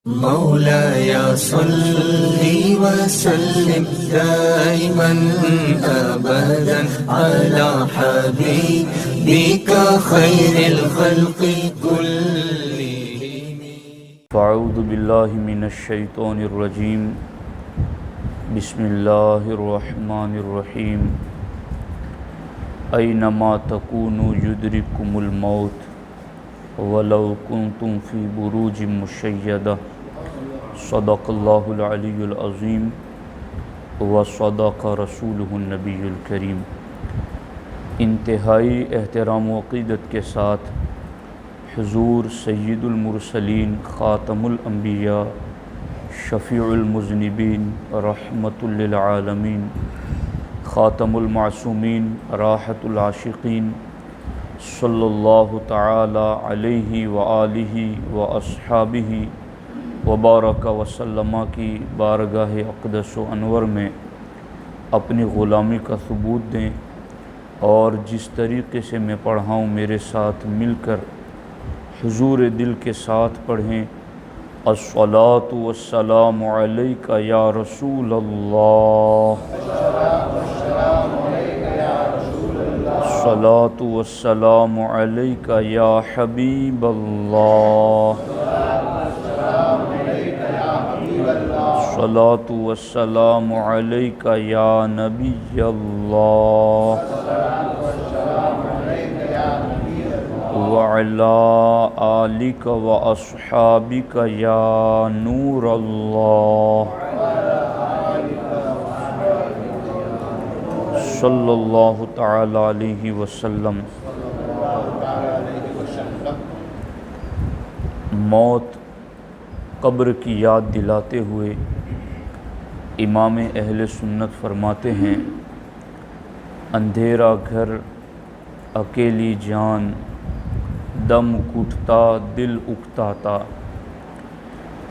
مولاي صل وسلم دائما أبدا على حبيبك خير الخلق كلهم. فاعوذ باللہ من الشیطان الرجیم. بسم اللہ الرحمن الرحیم. اینما تکونوا یدرککم الموت ولو کنتم فی بروج مشیدہ. صدق اللہ العلی العظیم وصدق رسولہ النبی الکریم. انتہائی احترام و عقیدت کے ساتھ حضور سید المرسلین، خاتم الانبیاء، شفیع المذنبین، رحمت للعالمین، خاتم المعصومین، راحت العاشقین، صلی اللہ تعالی علیہ وآلہ واصحابہ وبارک وسلم کی بارگاہ اقدس و انور میں اپنی غلامی کا ثبوت دیں، اور جس طریقے سے میں پڑھا ہوں میرے ساتھ مل کر حضور دل کے ساتھ پڑھیں. الصلاۃ والسلام علیک یا رسول اللہ، الصلاۃ والسلام علیک یا حبیب اللہ، الصلاۃ والسلام علیک یا نبی اللہ وعلی آلک واصحابک یا نور اللہ. صلی اللہ تعالی علیہ وسلم. موت، قبر کی یاد دلاتے ہوئے امام اہل سنت فرماتے ہیں، اندھیرا گھر، اکیلی جان، دم گھٹتا دل اکتاتا.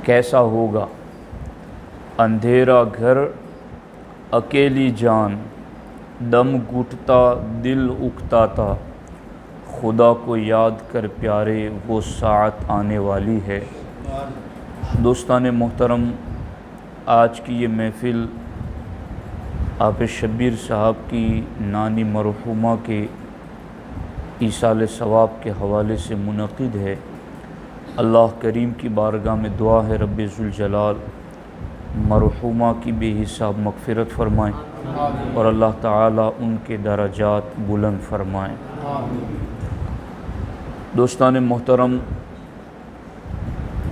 کیسا ہوگا؟ اندھیرا گھر، اکیلی جان، دم گھٹتا دل اکتاتا. خدا کو یاد کر پیارے، وہ ساعت آنے والی ہے. دوستان محترم، آج کی یہ محفل آپ شبیر صاحب کی نانی مرحومہ کے ایصال ثواب کے حوالے سے منعقد ہے. اللہ کریم کی بارگاہ میں دعا ہے رب ذوالجلال مرحومہ کی بے حساب مغفرت فرمائیں اور اللہ تعالیٰ ان کے درجات بلند فرمائیں. دوستان محترم،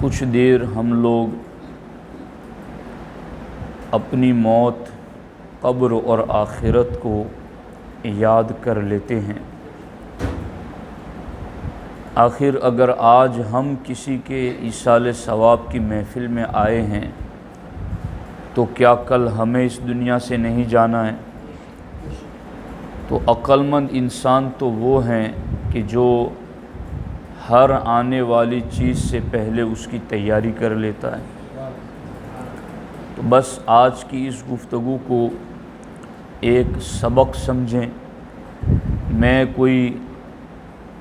کچھ دیر ہم لوگ اپنی موت، قبر اور آخرت کو یاد کر لیتے ہیں. آخر اگر آج ہم کسی کے ایصال ثواب کی محفل میں آئے ہیں تو کیا کل ہمیں اس دنیا سے نہیں جانا ہے؟ تو عقل مند انسان تو وہ ہیں کہ جو ہر آنے والی چیز سے پہلے اس کی تیاری کر لیتا ہے. تو بس آج کی اس گفتگو کو ایک سبق سمجھیں. میں کوئی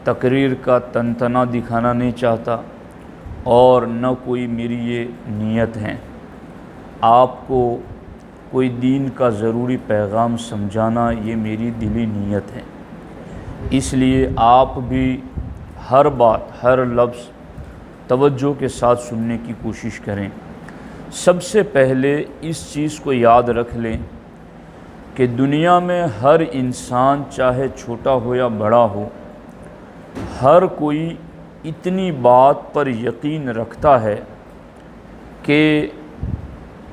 تقریر کا تنتنا دکھانا نہیں چاہتا اور نہ کوئی میری یہ نیت ہے. آپ کو کوئی دین کا ضروری پیغام سمجھانا یہ میری دلی نیت ہے. اس لیے آپ بھی ہر بات، ہر لفظ توجہ کے ساتھ سننے کی کوشش کریں. سب سے پہلے اس چیز کو یاد رکھ لیں کہ دنیا میں ہر انسان، چاہے چھوٹا ہو یا بڑا ہو، ہر کوئی اتنی بات پر یقین رکھتا ہے کہ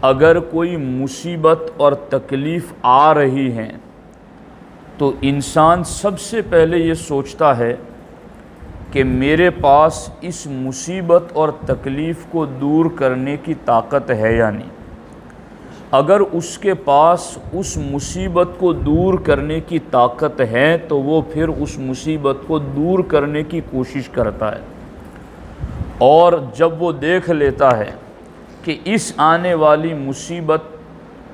اگر کوئی مصیبت اور تکلیف آ رہی ہے تو انسان سب سے پہلے یہ سوچتا ہے کہ میرے پاس اس مصیبت اور تکلیف کو دور کرنے کی طاقت ہے یا نہیں. اگر اس کے پاس اس مصیبت کو دور کرنے کی طاقت ہے تو وہ پھر اس مصیبت کو دور کرنے کی کوشش کرتا ہے. اور جب وہ دیکھ لیتا ہے کہ اس آنے والی مصیبت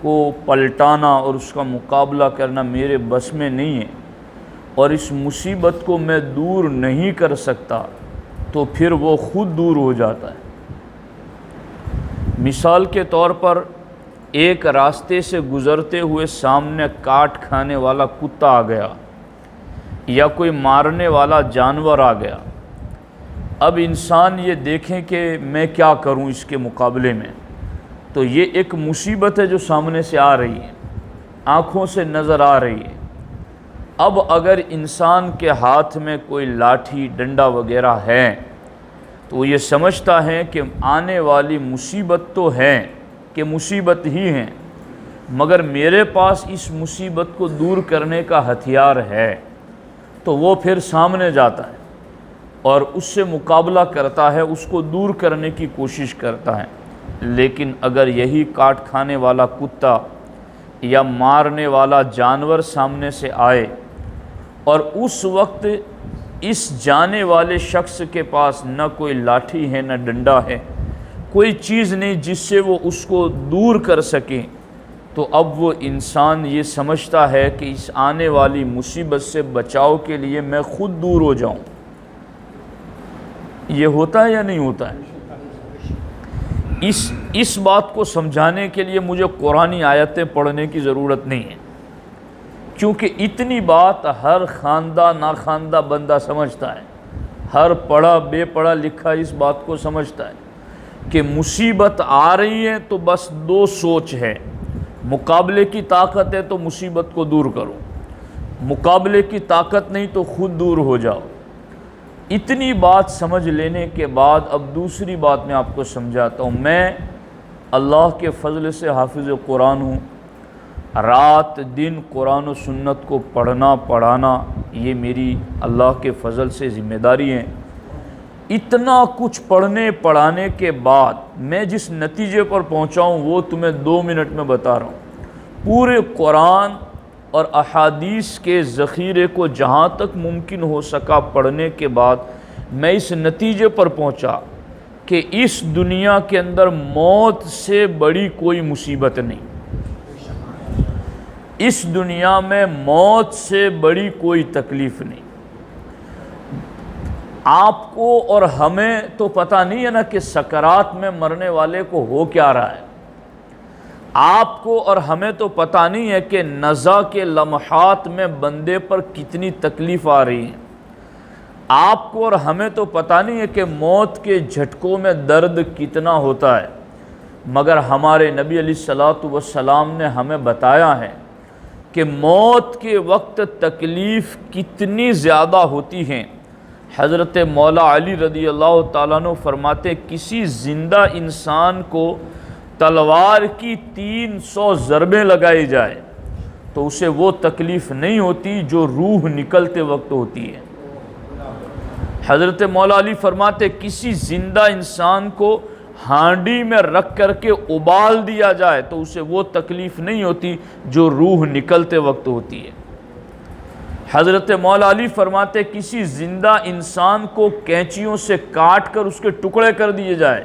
کو پلٹانا اور اس کا مقابلہ کرنا میرے بس میں نہیں ہے اور اس مصیبت کو میں دور نہیں کر سکتا، تو پھر وہ خود دور ہو جاتا ہے. مثال کے طور پر ایک راستے سے گزرتے ہوئے سامنے کاٹ کھانے والا کتا آ گیا یا کوئی مارنے والا جانور آ گیا. اب انسان یہ دیکھیں کہ میں کیا کروں اس کے مقابلے میں. تو یہ ایک مصیبت ہے جو سامنے سے آ رہی ہے, آنکھوں سے نظر آ رہی ہے. اب اگر انسان کے ہاتھ میں کوئی لاٹھی ڈنڈا وغیرہ ہے تو وہ یہ سمجھتا ہے کہ آنے والی مصیبت تو ہے کہ مصیبت ہی ہیں, مگر میرے پاس اس مصیبت کو دور کرنے کا ہتھیار ہے. تو وہ پھر سامنے جاتا ہے اور اس سے مقابلہ کرتا ہے, اس کو دور کرنے کی کوشش کرتا ہے. لیکن اگر یہی کاٹ کھانے والا کتا یا مارنے والا جانور سامنے سے آئے اور اس وقت اس جانے والے شخص کے پاس نہ کوئی لاٹھی ہے نہ ڈنڈا ہے, کوئی چیز نہیں جس سے وہ اس کو دور کر سکے, تو اب وہ انسان یہ سمجھتا ہے کہ اس آنے والی مصیبت سے بچاؤ کے لیے میں خود دور ہو جاؤں. یہ ہوتا ہے یا نہیں ہوتا ہے؟ اس بات کو سمجھانے کے لیے مجھے قرآنی آیتیں پڑھنے کی ضرورت نہیں ہے, کیونکہ اتنی بات ہر خواندہ ناخواندہ بندہ سمجھتا ہے. ہر پڑھا بے پڑھا لکھا اس بات کو سمجھتا ہے کہ مصیبت آ رہی ہے تو بس دو سوچ ہے, مقابلے کی طاقت ہے تو مصیبت کو دور کرو, مقابلے کی طاقت نہیں تو خود دور ہو جاؤ. اتنی بات سمجھ لینے کے بعد اب دوسری بات میں آپ کو سمجھاتا ہوں. میں اللہ کے فضل سے حافظ قرآن ہوں. رات دن قرآن و سنت کو پڑھنا پڑھانا یہ میری اللہ کے فضل سے ذمہ داری ہے. اتنا کچھ پڑھنے پڑھانے کے بعد میں جس نتیجے پر پہنچا ہوں وہ تمہیں 2 منٹ میں بتا رہا ہوں. پورے قرآن اور احادیث کے ذخیرے کو جہاں تک ممکن ہو سکا پڑھنے کے بعد میں اس نتیجے پر پہنچا کہ اس دنیا کے اندر موت سے بڑی کوئی مصیبت نہیں. اس دنیا میں موت سے بڑی کوئی تکلیف نہیں. آپ کو اور ہمیں تو پتہ نہیں ہے نا کہ سکرات میں مرنے والے کو ہو کیا رہا ہے. آپ کو اور ہمیں تو پتہ نہیں ہے کہ نزع کے لمحات میں بندے پر کتنی تکلیف آ رہی ہے. آپ کو اور ہمیں تو پتہ نہیں ہے کہ موت کے جھٹکوں میں درد کتنا ہوتا ہے, مگر ہمارے نبی علیہ الصلوۃ والسلام نے ہمیں بتایا ہے کہ موت کے وقت تکلیف کتنی زیادہ ہوتی ہیں. حضرت مولا علی رضی اللہ تعالیٰ عنہ فرماتے کسی زندہ انسان کو تلوار کی 300 ضربیں لگائی جائے تو اسے وہ تکلیف نہیں ہوتی جو روح نکلتے وقت ہوتی ہے. حضرت مولا علی فرماتے کسی زندہ انسان کو ہانڈی میں رکھ کر کے ابال دیا جائے تو اسے وہ تکلیف نہیں ہوتی جو روح نکلتے وقت ہوتی ہے. حضرت مولا علی فرماتے کسی زندہ انسان کو کینچیوں سے کاٹ کر اس کے ٹکڑے کر دیے جائے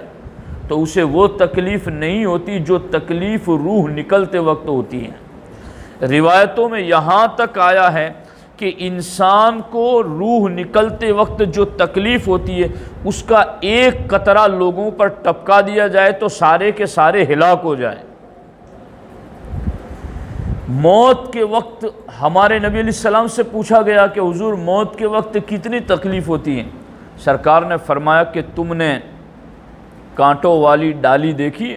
تو اسے وہ تکلیف نہیں ہوتی جو تکلیف روح نکلتے وقت ہوتی ہے. روایتوں میں یہاں تک آیا ہے کہ انسان کو روح نکلتے وقت جو تکلیف ہوتی ہے اس کا ایک قطرہ لوگوں پر ٹپکا دیا جائے تو سارے کے سارے ہلاک ہو جائیں. موت کے وقت ہمارے نبی علیہ السلام سے پوچھا گیا کہ حضور موت کے وقت کتنی تکلیف ہوتی ہے؟ سرکار نے فرمایا کہ تم نے کانٹوں والی ڈالی دیکھی؟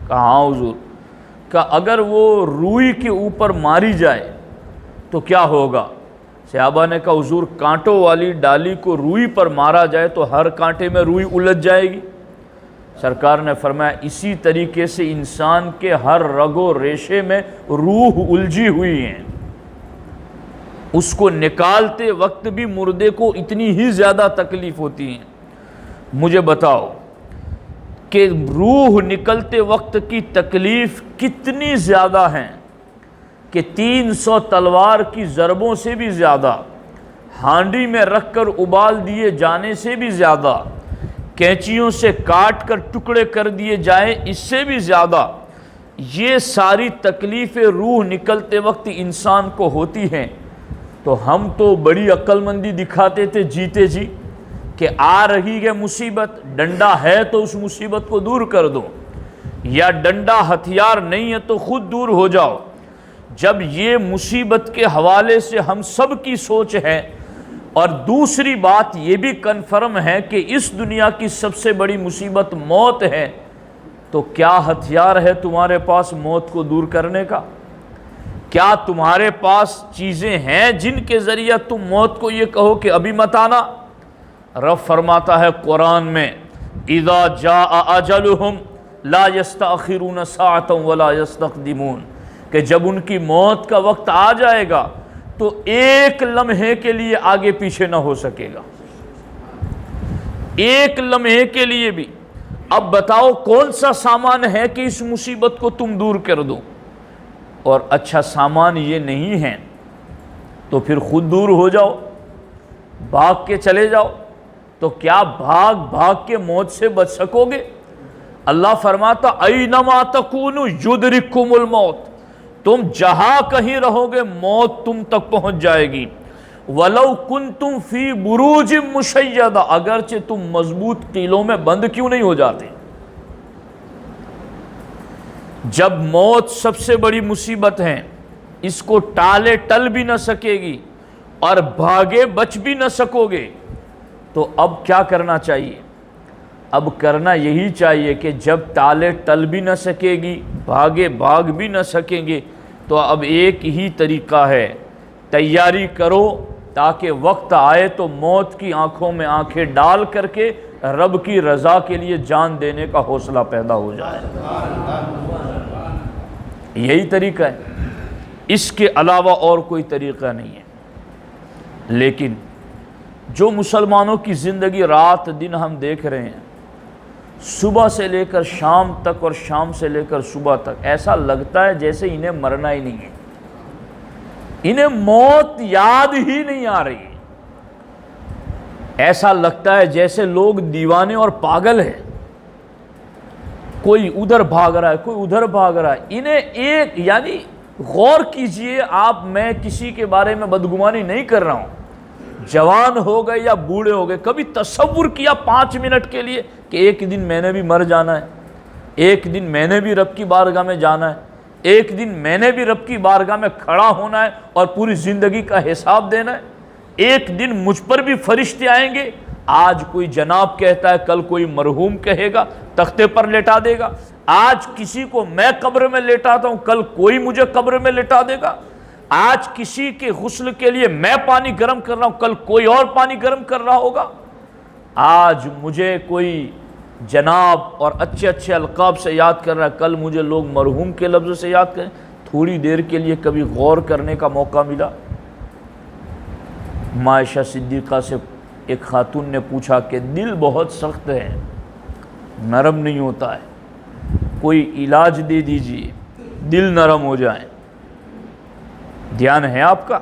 کہا ہاں حضور. کہ اگر وہ روئی کے اوپر ماری جائے تو کیا ہوگا؟ صحابہ نے کہا حضور کانٹوں والی ڈالی کو روئی پر مارا جائے تو ہر کانٹے میں روئی الجھ جائے گی. سرکار نے فرمایا اسی طریقے سے انسان کے ہر رگ و ریشے میں روح الجھی ہوئی ہیں. اس کو نکالتے وقت بھی مردے کو اتنی ہی زیادہ تکلیف ہوتی ہیں. مجھے بتاؤ کہ روح نکلتے وقت کی تکلیف کتنی زیادہ ہیں کہ 300 تلوار کی ضربوں سے بھی زیادہ, ہانڈی میں رکھ کر ابال دیے جانے سے بھی زیادہ, کینچیوں سے کاٹ کر ٹکڑے کر دیے جائیں اس سے بھی زیادہ یہ ساری تکلیفیں روح نکلتے وقت انسان کو ہوتی ہیں. تو ہم تو بڑی عقل مندی دکھاتے تھے جیتے جی کہ آ رہی ہے مصیبت, ڈنڈا ہے تو اس مصیبت کو دور کر دو. یا ڈنڈا ہتھیار نہیں ہے تو خود دور ہو جاؤ۔ جب یہ مصیبت کے حوالے سے ہم سب کی سوچ ہے، اور دوسری بات یہ بھی کنفرم ہے کہ اس دنیا کی سب سے بڑی مصیبت موت ہے، تو کیا ہتھیار ہے تمہارے پاس موت کو دور کرنے کا؟ کیا تمہارے پاس چیزیں ہیں جن کے ذریعہ تم موت کو یہ کہو کہ ابھی مت آنا؟ رب فرماتا ہے قرآن میں، اذا جاء اجلہم لا یستأخرون ساعتا ولا یستقدمون، کہ جب ان کی موت کا وقت آ جائے گا تو ایک لمحے کے لیے آگے پیچھے نہ ہو سکے گا، ایک لمحے کے لیے بھی۔ اب بتاؤ کون سا سامان ہے کہ اس مصیبت کو تم دور کر دو؟ اور اچھا سامان یہ نہیں ہے تو پھر خود دور ہو جاؤ، بھاگ کے چلے جاؤ۔ تو کیا بھاگ کے موت سے بچ سکو گے؟ اللہ فرماتا اینما تکونوا یدرککم الموت، تم جہاں کہیں رہو گے موت تم تک پہنچ جائے گی۔ وَلَوْ كُنْتُمْ فِي بُرُوجٍ مُشَيَّدَةٍ، اگرچہ تم مضبوط قلعوں میں بند کیوں نہیں ہو جاتے؟ جب موت سب سے بڑی مصیبت ہے، اس کو ٹالے ٹل بھی نہ سکے گی اور بھاگے بچ بھی نہ سکو گے، تو اب کیا کرنا چاہیے؟ اب کرنا یہی چاہیے کہ جب ٹالے ٹل بھی نہ سکے گی، بھاگے بھاگ بھی نہ سکیں گے، تو اب ایک ہی طریقہ ہے، تیاری کرو تاکہ وقت آئے تو موت کی آنکھوں میں آنکھیں ڈال کر کے رب کی رضا کے لیے جان دینے کا حوصلہ پیدا ہو جائے۔ یہی طریقہ ہے، اس کے علاوہ اور کوئی طریقہ نہیں ہے۔ لیکن جو مسلمانوں کی زندگی رات دن ہم دیکھ رہے ہیں، صبح سے لے کر شام تک اور شام سے لے کر صبح تک، ایسا لگتا ہے جیسے انہیں مرنا ہی نہیں ہے، انہیں موت یاد ہی نہیں آ رہی ہے۔ ایسا لگتا ہے جیسے لوگ دیوانے اور پاگل ہیں، کوئی ادھر بھاگ رہا ہے کوئی ادھر بھاگ رہا ہے۔ انہیں ایک یعنی غور کیجئے آپ، میں کسی کے بارے میں بدگمانی نہیں کر رہا ہوں، جوان ہو گئے یا بوڑھے ہو گئے، کبھی تصور کیا 5 منٹ کے لیے کہ ایک دن میں نے بھی مر جانا ہے، ایک دن میں نے بھی رب کی بارگاہ میں جانا ہے، ایک دن میں نے بھی رب کی بارگاہ میں کھڑا ہونا ہے اور پوری زندگی کا حساب دینا ہے، ایک دن مجھ پر بھی فرشتے آئیں گے، آج کوئی جناب کہتا ہے کل کوئی مرحوم کہے گا، تختے پر لٹا دے گا، آج کسی کو میں قبر میں لٹاتا ہوں کل کوئی مجھے قبر میں لٹا دے گا، آج کسی کے غسل کے لیے میں پانی گرم کر رہا ہوں کل کوئی اور پانی گرم کر رہا ہوگا، آج مجھے کوئی جناب اور اچھے اچھے القاب سے یاد کر رہا ہے کل مجھے لوگ مرحوم کے لفظ سے یاد کریں۔ تھوڑی دیر کے لیے کبھی غور کرنے کا موقع ملا؟ عائشہ صدیقہ سے ایک خاتون نے پوچھا کہ دل بہت سخت ہے، نرم نہیں ہوتا ہے، کوئی علاج دے دیجئے دل نرم ہو جائے۔ دھیان ہے آپ کا؟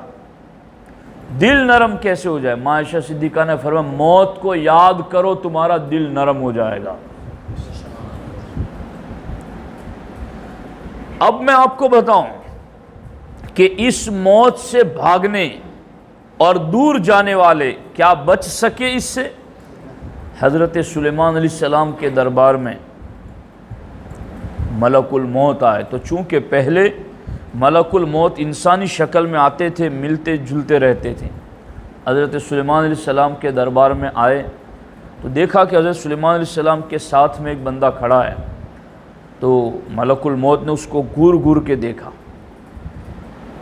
دل نرم کیسے ہو جائے؟ عائشہ صدیقہ نے فرمایا موت کو یاد کرو تمہارا دل نرم ہو جائے گا۔ اب میں آپ کو بتاؤں کہ اس موت سے بھاگنے اور دور جانے والے کیا بچ سکے اس سے؟ حضرت سلیمان علیہ السلام کے دربار میں ملک الموت آئے، تو چونکہ پہلے ملک الموت انسانی شکل میں آتے تھے، ملتے جلتے رہتے تھے، حضرت سلیمان علیہ السلام کے دربار میں آئے تو دیکھا کہ حضرت سلیمان علیہ السلام کے ساتھ میں ایک بندہ کھڑا ہے، تو ملک الموت نے اس کو گور گور کے دیکھا،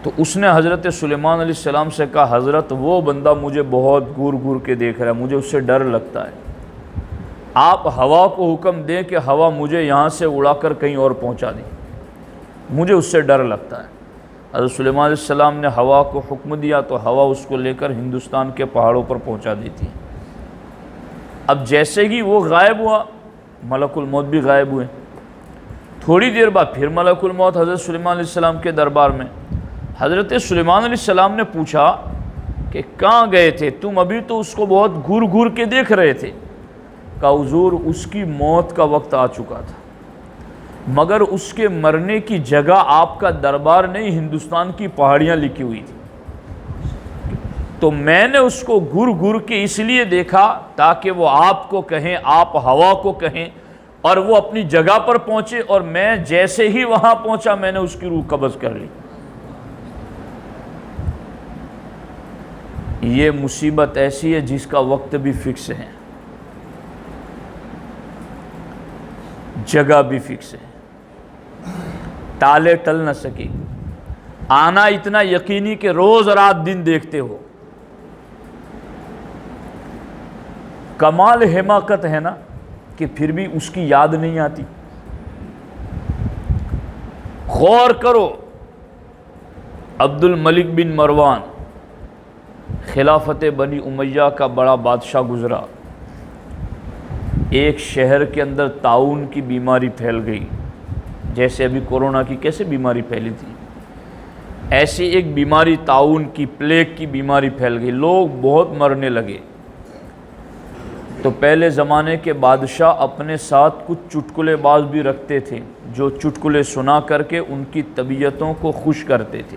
تو اس نے حضرت سلیمان علیہ السلام سے کہا حضرت وہ بندہ مجھے بہت گور گور کے دیکھ رہا ہے، مجھے اس سے ڈر لگتا ہے، آپ ہوا کو حکم دیں کہ ہوا مجھے یہاں سے اڑا کر کہیں اور پہنچا دیں، مجھے اس سے ڈر لگتا ہے۔ حضرت سلیمان علیہ السلام نے ہوا کو حکم دیا تو ہوا اس کو لے کر ہندوستان کے پہاڑوں پر پہنچا دیتی ہے۔ اب جیسے ہی وہ غائب ہوا ملک الموت بھی غائب ہوئے، تھوڑی دیر بعد پھر ملک الموت حضرت سلیمان علیہ السلام کے دربار میں، حضرت سلیمان علیہ السلام نے پوچھا کہ کہاں گئے تھے تم، ابھی تو اس کو بہت گور گور کے دیکھ رہے تھے۔ کہا حضور اس کی موت کا وقت آ چکا تھا، مگر اس کے مرنے کی جگہ آپ کا دربار نہیں ہندوستان کی پہاڑیاں لکھی ہوئی تھی، تو میں نے اس کو گر گر کے اس لیے دیکھا تاکہ وہ آپ کو کہیں، آپ ہوا کو کہیں اور وہ اپنی جگہ پر پہنچے اور میں جیسے ہی وہاں پہنچا میں نے اس کی روح قبض کر لی۔ یہ مصیبت ایسی ہے جس کا وقت بھی فکس ہے، جگہ بھی فکس ہے، ٹالے ٹل نہ سکے، آنا اتنا یقینی کہ روز رات دن دیکھتے ہو۔ کمال حماقت ہے نا کہ پھر بھی اس کی یاد نہیں آتی۔ غور کرو، عبد الملک بن مروان خلافت بنی امیہ کا بڑا بادشاہ گزرا، ایک شہر کے اندر طاعون کی بیماری پھیل گئی، جیسے ابھی کورونا کی کیسے بیماری پھیلی تھی، ایسی ایک بیماری طاعون کی، پلیگ کی بیماری پھیل گئی، لوگ بہت مرنے لگے۔ تو پہلے زمانے کے بادشاہ اپنے ساتھ کچھ چٹکلے باز بھی رکھتے تھے جو چٹکلے سنا کر کے ان کی طبیعتوں کو خوش کرتے تھے،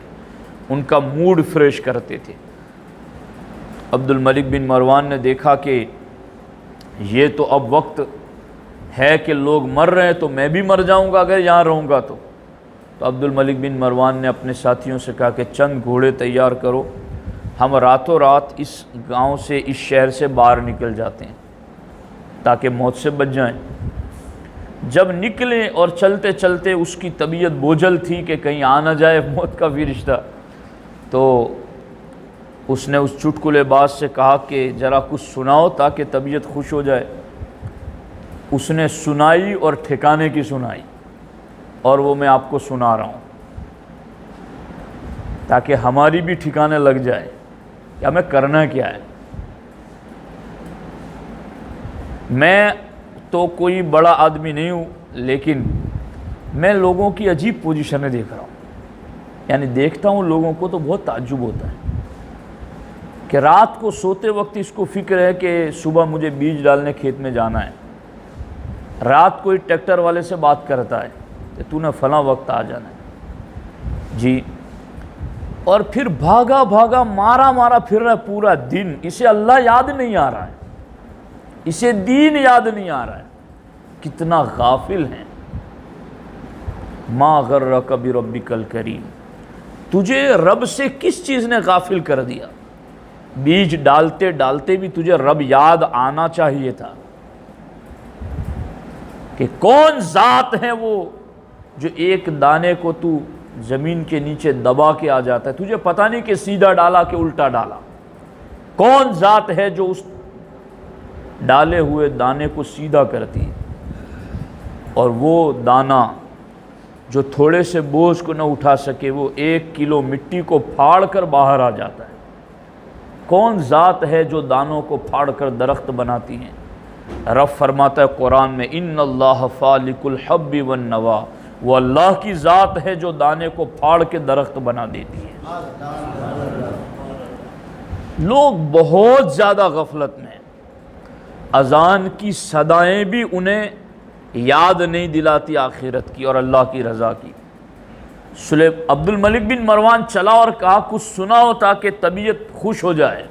ان کا موڈ فریش کرتے تھے۔ عبد الملک بن مروان نے دیکھا کہ یہ تو اب وقت ہے کہ لوگ مر رہے ہیں تو میں بھی مر جاؤں گا اگر یہاں رہوں گا تو عبد الملک بن مروان نے اپنے ساتھیوں سے کہا کہ چند گھوڑے تیار کرو، ہم راتوں رات اس گاؤں سے، اس شہر سے باہر نکل جاتے ہیں تاکہ موت سے بچ جائیں۔ جب نکلیں اور چلتے چلتے اس کی طبیعت بوجھل تھی کہ کہیں آ نہ جائے موت کا بھی رشتہ، تو اس نے اس چٹکلے باز سے کہا کہ ذرا کچھ سناؤ تاکہ طبیعت خوش ہو جائے۔ اس نے سنائی اور ٹھکانے کی سنائی، اور وہ میں آپ کو سنا رہا ہوں تاکہ ہماری بھی ٹھکانے لگ جائے کہ ہمیں کرنا کیا ہے۔ میں تو کوئی بڑا آدمی نہیں ہوں، لیکن میں لوگوں کی عجیب پوزیشنیں دیکھ رہا ہوں، یعنی دیکھتا ہوں لوگوں کو تو بہت تعجب ہوتا ہے کہ رات کو سوتے وقت اس کو فکر ہے کہ صبح مجھے بیج ڈالنے کھیت میں جانا ہے، رات کو ٹریکٹر والے سے بات کرتا ہے کہ تو نے فلاں وقت آ جانا ہے جی، اور پھر بھاگا بھاگا مارا مارا پھر رہا ہے پورا دن۔ اسے اللہ یاد نہیں آ رہا ہے، اسے دین یاد نہیں آ رہا ہے۔ کتنا غافل ہیں۔ ما غرک بربک الکریم، تجھے رب سے کس چیز نے غافل کر دیا؟ بیج ڈالتے ڈالتے بھی تجھے رب یاد آنا چاہیے تھا کہ کون ذات ہے وہ جو ایک دانے کو تو زمین کے نیچے دبا کے آ جاتا ہے، تجھے پتہ نہیں کہ سیدھا ڈالا کہ الٹا ڈالا۔ کون ذات ہے جو اس ڈالے ہوئے دانے کو سیدھا کرتی ہے، اور وہ دانہ جو تھوڑے سے بوجھ کو نہ اٹھا سکے وہ 1 کلو مٹی کو پھاڑ کر باہر آ جاتا ہے۔ کون ذات ہے جو دانوں کو پھاڑ کر درخت بناتی ہیں؟ رب فرماتا ہے قرآن میں ان اللہ فالق الحب والنوا، وہ اللہ کی ذات ہے جو دانے کو پھاڑ کے درخت بنا دیتی ہے۔ لوگ بہت زیادہ غفلت میں، اذان کی صدائیں بھی انہیں یاد نہیں دلاتی آخرت کی اور اللہ کی رضا کی۔ عبد الملک بن مروان چلا اور کہا کچھ سناؤ تاکہ طبیعت خوش ہو جائے۔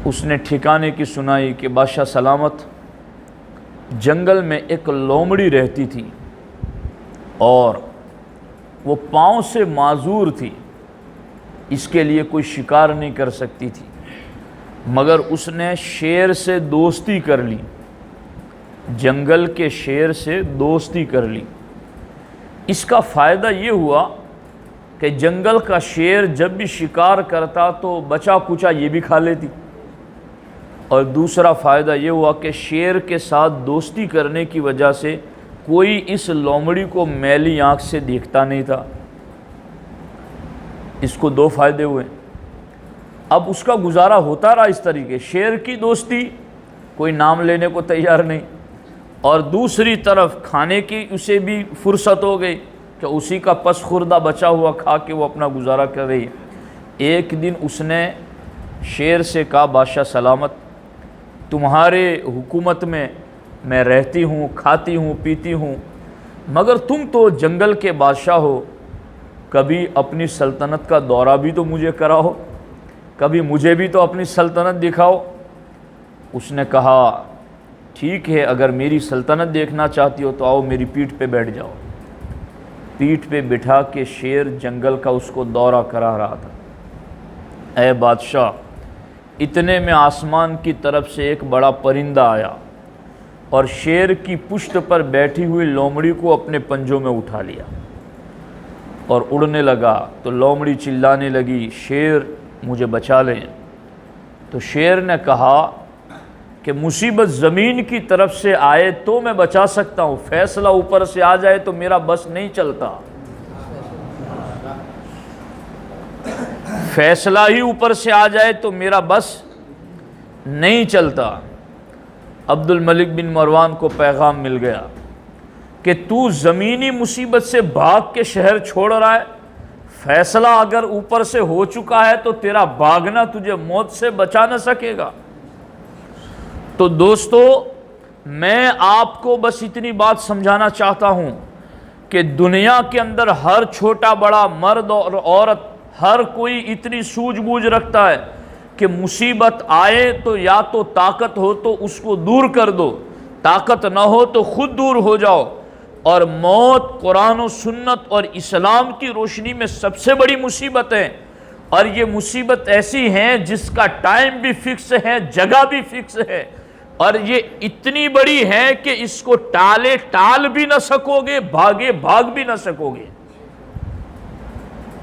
اس نے ٹھکانے کی سنائی کہ بادشاہ سلامت، جنگل میں ایک لومڑی رہتی تھی اور وہ پاؤں سے معذور تھی، اس کے لیے کوئی شکار نہیں کر سکتی تھی، مگر اس نے شیر سے دوستی کر لی، جنگل کے شیر سے دوستی کر لی۔ اس کا فائدہ یہ ہوا کہ جنگل کا شیر جب بھی شکار کرتا تو بچا کچا یہ بھی کھا لیتی، اور دوسرا فائدہ یہ ہوا کہ شیر کے ساتھ دوستی کرنے کی وجہ سے کوئی اس لومڑی کو میلی آنکھ سے دیکھتا نہیں تھا۔ اس کو 2 فائدے ہوئے۔ اب اس کا گزارا ہوتا رہا اس طریقے، شیر کی دوستی، کوئی نام لینے کو تیار نہیں، اور دوسری طرف کھانے کی اسے بھی فرصت ہو گئی کہ اسی کا پس خوردہ بچا ہوا کھا کے وہ اپنا گزارا کر رہی ہے۔ ایک دن اس نے شیر سے کہا بادشاہ سلامت، تمہارے حکومت میں میں رہتی ہوں، کھاتی ہوں، پیتی ہوں، مگر تم تو جنگل کے بادشاہ ہو، کبھی اپنی سلطنت کا دورہ بھی تو مجھے کراؤ، کبھی مجھے بھی تو اپنی سلطنت دکھاؤ۔ اس نے کہا ٹھیک ہے اگر میری سلطنت دیکھنا چاہتی ہو تو آؤ میری پیٹھ پہ بیٹھ جاؤ۔ پیٹھ پہ بٹھا کے شیر جنگل کا اس کو دورہ کرا رہا تھا۔ اے بادشاہ، اتنے میں آسمان کی طرف سے ایک بڑا پرندہ آیا اور شیر کی پشت پر بیٹھی ہوئی لومڑی کو اپنے پنجوں میں اٹھا لیا اور اڑنے لگا۔ تو لومڑی چلانے لگی، شیر مجھے بچا لیں۔ تو شیر نے کہا کہ مصیبت زمین کی طرف سے آئے تو میں بچا سکتا ہوں، فیصلہ اوپر سے آ جائے تو میرا بس نہیں چلتا، فیصلہ ہی اوپر سے آ جائے تو میرا بس نہیں چلتا۔ عبد الملک بن مروان کو پیغام مل گیا کہ تو زمینی مصیبت سے بھاگ کے شہر چھوڑ رہا ہے، فیصلہ اگر اوپر سے ہو چکا ہے تو تیرا بھاگنا تجھے موت سے بچا نہ سکے گا۔ تو دوستو، میں آپ کو بس اتنی بات سمجھانا چاہتا ہوں کہ دنیا کے اندر ہر چھوٹا بڑا مرد اور عورت ہر کوئی اتنی سوجھ بوجھ رکھتا ہے کہ مصیبت آئے تو یا تو طاقت ہو تو اس کو دور کر دو، طاقت نہ ہو تو خود دور ہو جاؤ۔ اور موت قرآن و سنت اور اسلام کی روشنی میں سب سے بڑی مصیبت ہے، اور یہ مصیبت ایسی ہے جس کا ٹائم بھی فکس ہے، جگہ بھی فکس ہے، اور یہ اتنی بڑی ہے کہ اس کو ٹالے ٹال بھی نہ سکو گے، بھاگے بھاگ بھی نہ سکو گے۔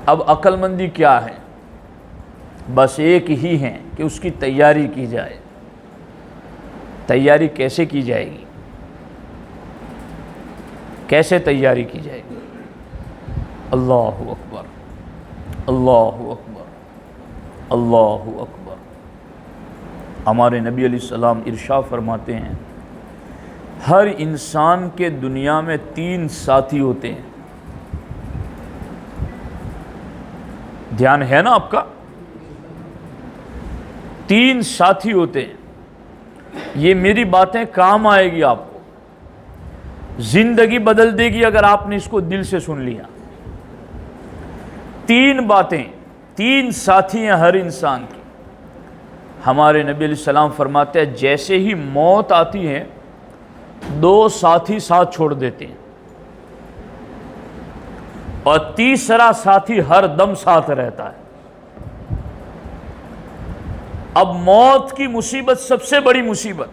اب عقل مندی کیا ہے؟ بس ایک ہی ہے کہ اس کی تیاری کی جائے۔ تیاری کیسے کی جائے گی؟ کیسے تیاری کی جائے گی؟ اللہ اکبر، اللہ اکبر، اللہ اکبر۔ ہمارے نبی علیہ السلام ارشاد فرماتے ہیں ہر انسان کے دنیا میں 3 ساتھی ہوتے ہیں۔ دھیان ہے نا آپ کا؟ 3 ساتھی ہوتے ہیں۔ یہ میری باتیں کام آئے گی، آپ کو زندگی بدل دے گی اگر آپ نے اس کو دل سے سن لیا۔ 3 باتیں، 3 ساتھی ہیں ہر انسان کی۔ ہمارے نبی علیہ السلام فرماتے ہیں جیسے ہی موت آتی ہے 2 ساتھی ساتھ چھوڑ دیتے ہیں، اور تیسرا ساتھی ہر دم ساتھ رہتا ہے۔ اب موت کی مصیبت سب سے بڑی مصیبت،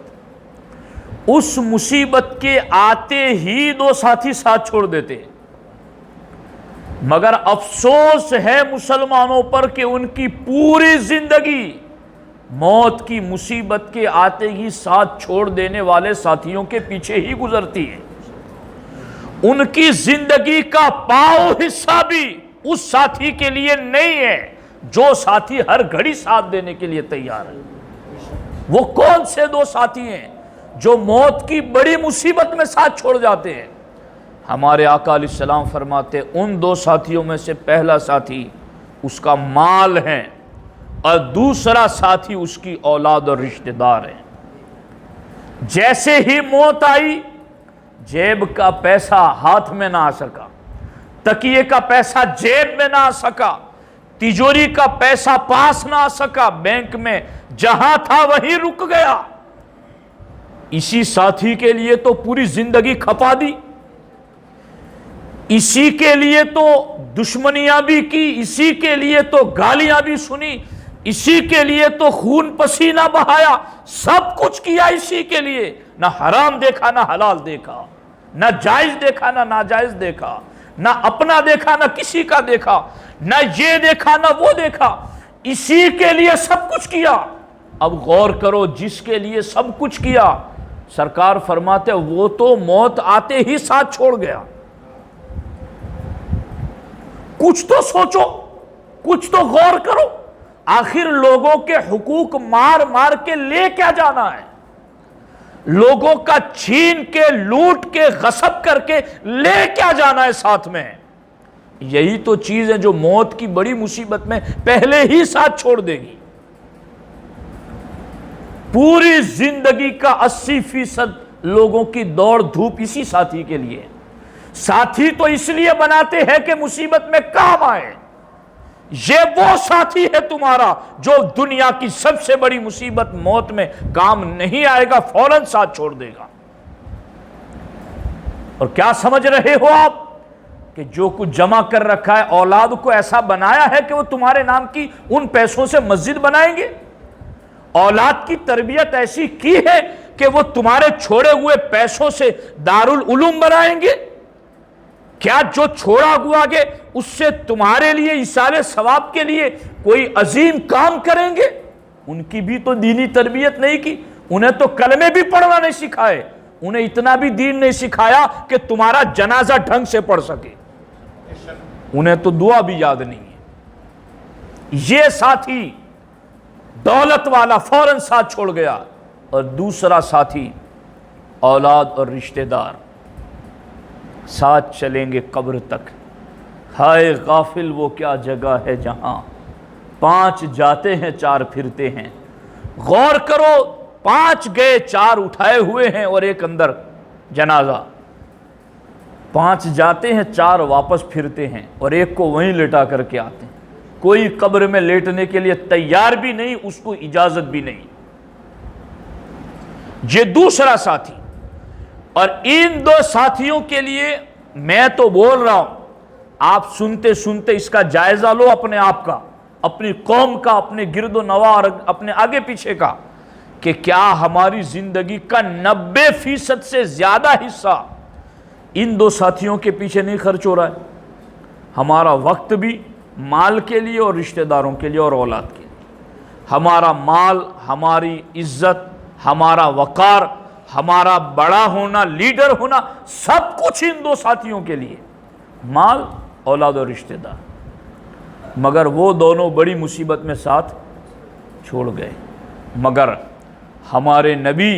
اس مصیبت کے آتے ہی 2 ساتھی ساتھ چھوڑ دیتے ہیں، مگر افسوس ہے مسلمانوں پر کہ ان کی پوری زندگی موت کی مصیبت کے آتے ہی ساتھ چھوڑ دینے والے ساتھیوں کے پیچھے ہی گزرتی ہے۔ ان کی زندگی کا پاؤ حصہ بھی اس ساتھی کے لیے نہیں ہے جو ساتھی ہر گھڑی ساتھ دینے کے لیے تیار ہے۔ وہ کون سے 2 ساتھی ہیں جو موت کی بڑی مصیبت میں ساتھ چھوڑ جاتے ہیں؟ ہمارے آقا علیہ السلام فرماتے ان 2 ساتھیوں میں سے پہلا ساتھی اس کا مال ہے، اور دوسرا ساتھی اس کی اولاد اور رشتہ دار ہیں۔ جیسے ہی موت آئی، جیب کا پیسہ ہاتھ میں نہ آ سکا، تکیے کا پیسہ جیب میں نہ آ سکا، تجوری کا پیسہ پاس نہ آ سکا، بینک میں جہاں تھا وہیں رک گیا۔ اسی ساتھی کے لیے تو پوری زندگی کھپا دی، اسی کے لیے تو دشمنیاں بھی کی، اسی کے لیے تو گالیاں بھی سنی، اسی کے لیے تو خون پسینہ بہایا، سب کچھ کیا اسی کے لیے۔ نہ حرام دیکھا نہ حلال دیکھا، نہ جائز دیکھا نہ ناجائز دیکھا، نہ اپنا دیکھا نہ کسی کا دیکھا، نہ یہ دیکھا نہ وہ دیکھا، اسی کے لیے سب کچھ کیا۔ اب غور کرو، جس کے لیے سب کچھ کیا، سرکار فرماتے وہ تو موت آتے ہی ساتھ چھوڑ گیا۔ کچھ تو سوچو، کچھ تو غور کرو، آخر لوگوں کے حقوق مار مار کے لے کیا جانا ہے؟ لوگوں کا چھین کے، لوٹ کے، غصب کر کے لے کیا جانا ہے ساتھ میں؟ یہی تو چیز ہے جو موت کی بڑی مصیبت میں پہلے ہی ساتھ چھوڑ دے گی۔ پوری زندگی کا 80% لوگوں کی دوڑ دھوپ اسی ساتھی کے لیے۔ ساتھی تو اس لیے بناتے ہیں کہ مصیبت میں کام آئے، یہ وہ ساتھی ہے تمہارا جو دنیا کی سب سے بڑی مصیبت موت میں کام نہیں آئے گا، فوراً ساتھ چھوڑ دے گا۔ اور کیا سمجھ رہے ہو آپ کہ جو کچھ جمع کر رکھا ہے، اولاد کو ایسا بنایا ہے کہ وہ تمہارے نام کی ان پیسوں سے مسجد بنائیں گے؟ اولاد کی تربیت ایسی کی ہے کہ وہ تمہارے چھوڑے ہوئے پیسوں سے دارالعلوم بنائیں گے؟ کیا جو چھوڑا ہوا گے اس سے تمہارے لیے ایصال ثواب کے لیے کوئی عظیم کام کریں گے؟ ان کی بھی تو دینی تربیت نہیں کی، انہیں تو کلمے بھی پڑھنا نہیں سکھائے، انہیں اتنا بھی دین نہیں سکھایا کہ تمہارا جنازہ ڈھنگ سے پڑھ سکے، انہیں تو دعا بھی یاد نہیں ہے۔ یہ ساتھی دولت والا فوراً ساتھ چھوڑ گیا، اور دوسرا ساتھی اولاد اور رشتہ دار ساتھ چلیں گے قبر تک۔ ہائے غافل وہ کیا جگہ ہے جہاں 5 جاتے ہیں 4 پھرتے ہیں۔ غور کرو، 5 گئے 4 اٹھائے ہوئے ہیں اور ایک اندر جنازہ، 5 جاتے ہیں 4 واپس پھرتے ہیں اور ایک کو وہیں لٹا کر کے آتے ہیں۔ کوئی قبر میں لیٹنے کے لیے تیار بھی نہیں، اس کو اجازت بھی نہیں۔ یہ دوسرا ساتھی۔ اور ان 2 ساتھیوں کے لیے میں تو بول رہا ہوں، آپ سنتے سنتے اس کا جائزہ لو، اپنے آپ کا، اپنی قوم کا، اپنے گرد و نواح اور اپنے آگے پیچھے کا، کہ کیا ہماری زندگی کا 90% سے زیادہ حصہ ان 2 ساتھیوں کے پیچھے نہیں خرچ ہو رہا ہے؟ ہمارا وقت بھی مال کے لیے اور رشتہ داروں کے لیے اور اولاد کے لیے۔ ہمارا مال، ہماری عزت، ہمارا وقار، ہمارا بڑا ہونا، لیڈر ہونا، سب کچھ ان 2 ساتھیوں کے لیے، مال، اولاد اور رشتہ دار۔ مگر وہ دونوں بڑی مصیبت میں ساتھ چھوڑ گئے۔ مگر ہمارے نبی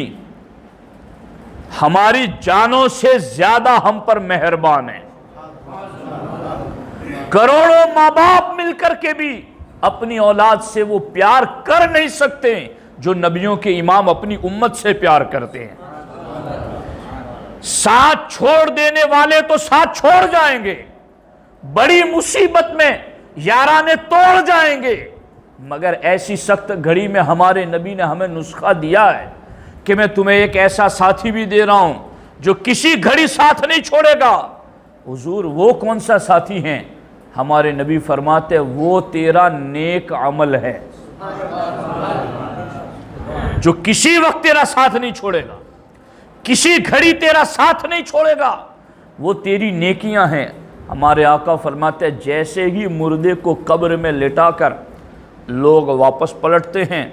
ہماری جانوں سے زیادہ ہم پر مہربان ہیں۔ کروڑوں ماں باپ مل کر کے بھی اپنی اولاد سے وہ پیار کر نہیں سکتے جو نبیوں کے امام اپنی امت سے پیار کرتے ہیں۔ ساتھ چھوڑ دینے والے تو ساتھ چھوڑ جائیں گے، بڑی مصیبت میں یارانے توڑ جائیں گے، مگر ایسی سخت گھڑی میں ہمارے نبی نے ہمیں نسخہ دیا ہے کہ میں تمہیں ایک ایسا ساتھی بھی دے رہا ہوں جو کسی گھڑی ساتھ نہیں چھوڑے گا۔ حضور وہ کون سا ساتھی ہیں؟ ہمارے نبی فرماتے وہ تیرا نیک عمل ہے جو کسی وقت تیرا ساتھ نہیں چھوڑے گا، کسی گھڑی تیرا ساتھ نہیں چھوڑے گا، وہ تیری نیکیاں ہیں۔ ہمارے آقا فرماتے ہیں جیسے ہی مردے کو قبر میں لٹا کر لوگ واپس پلٹتے ہیں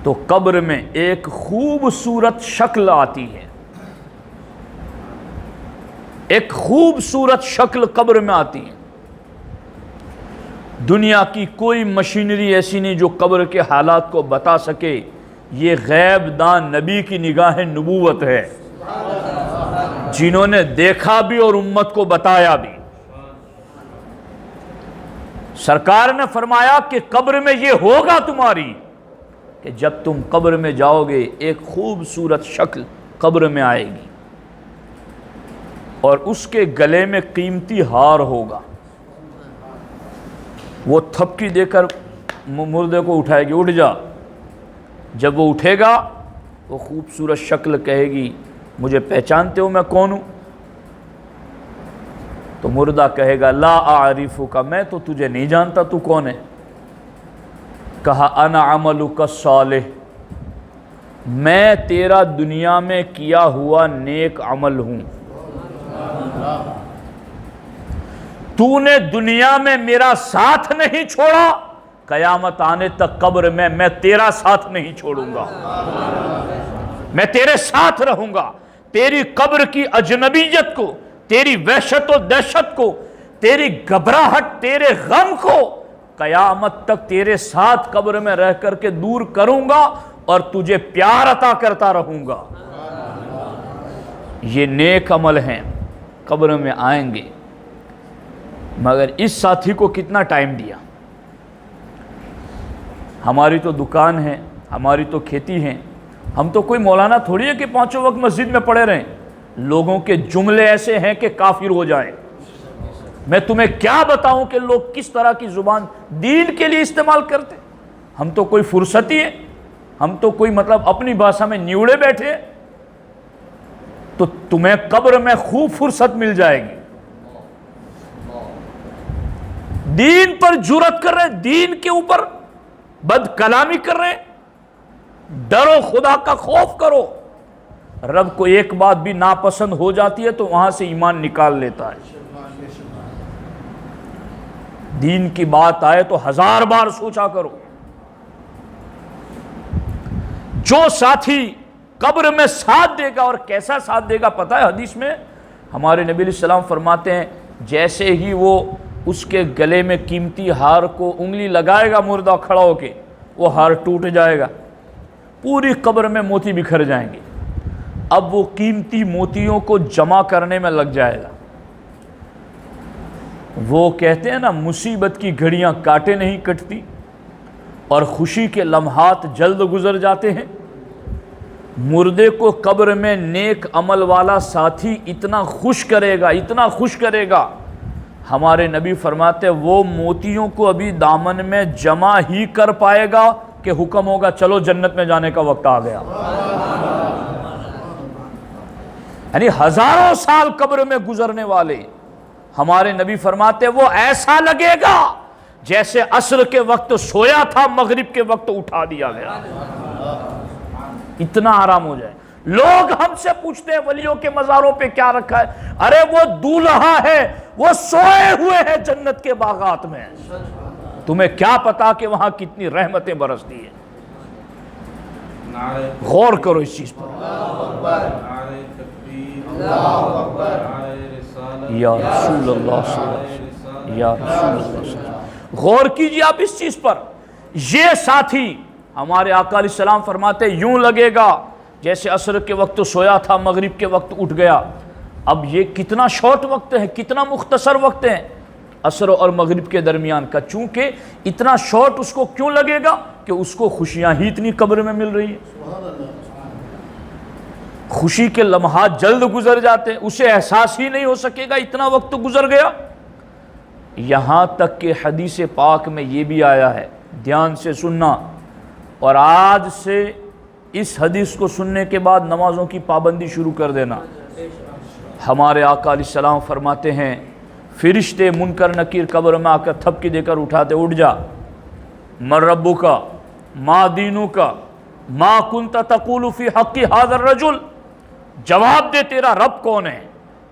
تو قبر میں ایک خوبصورت شکل آتی ہے، ایک خوبصورت شکل قبر میں آتی ہے۔ دنیا کی کوئی مشینری ایسی نہیں جو قبر کے حالات کو بتا سکے، یہ غیب دان نبی کی نگاہ نبوت ہے، جنہوں نے دیکھا بھی اور امت کو بتایا بھی۔ سرکار نے فرمایا کہ قبر میں یہ ہوگا تمہاری کہ جب تم قبر میں جاؤ گے ایک خوبصورت شکل قبر میں آئے گی اور اس کے گلے میں قیمتی ہار ہوگا۔ وہ تھپکی دے کر مردے کو اٹھائے گی، اٹھ جا۔ جب وہ اٹھے گا وہ خوبصورت شکل کہے گی مجھے پہچانتے ہو میں کون ہوں؟ تو مردہ کہے گا لا اعرفک، میں تو تجھے نہیں جانتا، تو کون ہے؟ کہا انا عملک الصالح، میں تیرا دنیا میں کیا ہوا نیک عمل ہوں، تو نے دنیا میں میرا ساتھ نہیں چھوڑا، قیامت آنے تک قبر میں تیرا ساتھ نہیں چھوڑوں گا، میں تیرے ساتھ رہوں گا۔ تیری قبر کی اجنبیت کو، تیری وحشت و دہشت کو، تیری گھبراہٹ، تیرے غم کو قیامت تک تیرے ساتھ قبر میں رہ کر کے دور کروں گا اور تجھے پیار عطا کرتا رہوں گا۔ یہ نیک عمل ہیں، قبر میں آئیں گے۔ مگر اس ساتھی کو کتنا ٹائم دیا؟ ہماری تو دکان ہے، ہماری تو کھیتی ہے، ہم تو کوئی مولانا تھوڑی ہے کہ 5 وقت مسجد میں پڑے رہیں۔ لوگوں کے جملے ایسے ہیں کہ کافر ہو جائیں، میں تمہیں کیا بتاؤں کہ لوگ کس طرح کی زبان دین کے لیے استعمال کرتے. ہم تو کوئی فرصتی ہیں, ہم تو کوئی مطلب اپنی بھاشا میں نیوڑے بیٹھے ہیں. تو تمہیں قبر میں خوب فرصت مل جائے گی. دین پر جرأت کر رہے ہیں, دین کے اوپر بد کلامی کر رہے ہیں. ڈرو, خدا کا خوف کرو. رب کو ایک بات بھی ناپسند ہو جاتی ہے تو وہاں سے ایمان نکال لیتا ہے. دین کی بات آئے تو 1000 بار سوچا کرو. جو ساتھی قبر میں ساتھ دے گا, اور کیسا ساتھ دے گا پتہ ہے, حدیث میں ہمارے نبی علیہ السلام فرماتے ہیں جیسے ہی وہ اس کے گلے میں قیمتی ہار کو انگلی لگائے گا مردہ کھڑا ہو کے, وہ ہار ٹوٹ جائے گا, پوری قبر میں موتی بکھر جائیں گے. اب وہ قیمتی موتیوں کو جمع کرنے میں لگ جائے گا. وہ کہتے ہیں نا, مصیبت کی گھڑیاں کاٹے نہیں کٹتی اور خوشی کے لمحات جلد گزر جاتے ہیں. مردے کو قبر میں نیک عمل والا ساتھی اتنا خوش کرے گا, اتنا خوش کرے گا, ہمارے نبی فرماتے وہ موتیوں کو ابھی دامن میں جمع ہی کر پائے گا کہ حکم ہوگا چلو جنت میں جانے کا وقت آ گیا. یعنی ہزاروں سال قبر میں گزرنے والے, ہمارے نبی فرماتے وہ ایسا لگے گا جیسے عصر کے وقت سویا تھا, مغرب کے وقت اٹھا دیا گیا. اتنا آرام ہو جائے. لوگ ہم سے پوچھتے ہیں ولیوں کے مزاروں پہ کیا رکھا ہے؟ ارے وہ دولہا ہے, وہ سوئے ہوئے ہیں جنت کے باغات میں. تمہیں کیا پتا کہ وہاں کتنی رحمتیں برستی ہیں. غور کرو اس چیز پر. یا رسول اللہ صلی اللہ علیہ وسلم, یا رسول اللہ صلی اللہ علیہ وسلم. غور کیجئے آپ اس چیز پر. یہ ساتھی ہمارے آقا علیہ السلام فرماتے یوں لگے گا جیسے عصر کے وقت سویا تھا, مغرب کے وقت اٹھ گیا. اب یہ کتنا شارٹ وقت ہے, کتنا مختصر وقت ہے عصر اور مغرب کے درمیان کا. چونکہ اتنا شارٹ اس کو کیوں لگے گا کہ اس کو خوشیاں ہی اتنی قبر میں مل رہی ہیں. خوشی کے لمحات جلد گزر جاتے ہیں, اسے احساس ہی نہیں ہو سکے گا اتنا وقت گزر گیا. یہاں تک کہ حدیث پاک میں یہ بھی آیا ہے, دھیان سے سننا, اور آج سے اس حدیث کو سننے کے بعد نمازوں کی پابندی شروع کر دینا. ہمارے آقا علیہ السلام فرماتے ہیں فرشتے منکر نکیر قبر میں آ کر تھپکی دے کر اٹھاتے, اٹھ جا, من ربک ما دینک ما کنت تقول فی حق ھذا الرجل. جواب دے تیرا رب کون ہے,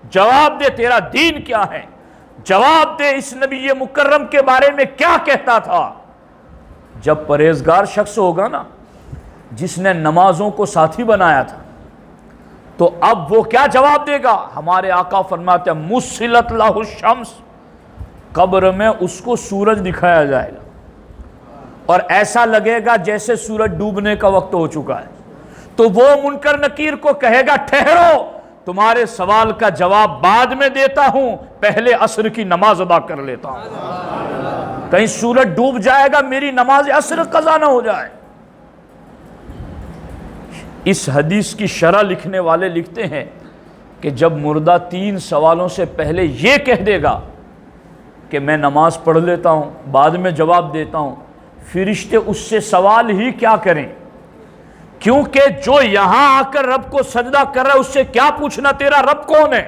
جواب دے تیرا دین کیا ہے, جواب دے اس نبی مکرم کے بارے میں کیا کہتا تھا. جب پرہیزگار شخص ہوگا نا, جس نے نمازوں کو ساتھی بنایا تھا, تو اب وہ کیا جواب دے گا. ہمارے آقا فرماتے ہیں مسلت لہ الشمس, قبر میں اس کو سورج دکھایا جائے گا اور ایسا لگے گا جیسے سورج ڈوبنے کا وقت ہو چکا ہے. تو وہ منکر نکیر کو کہے گا ٹھہرو, تمہارے سوال کا جواب بعد میں دیتا ہوں, پہلے عصر کی نماز ادا کر لیتا ہوں, کہیں سورج ڈوب جائے گا میری نماز عصر قضا نہ ہو جائے. اس حدیث کی شرح لکھنے والے لکھتے ہیں کہ جب مردہ 3 سوالوں سے پہلے یہ کہہ دے گا کہ میں نماز پڑھ لیتا ہوں, بعد میں جواب دیتا ہوں, فرشتے اس سے سوال ہی کیا کریں, کیونکہ جو یہاں آ کر رب کو سجدہ کر رہا ہے اس سے کیا پوچھنا تیرا رب کون ہے.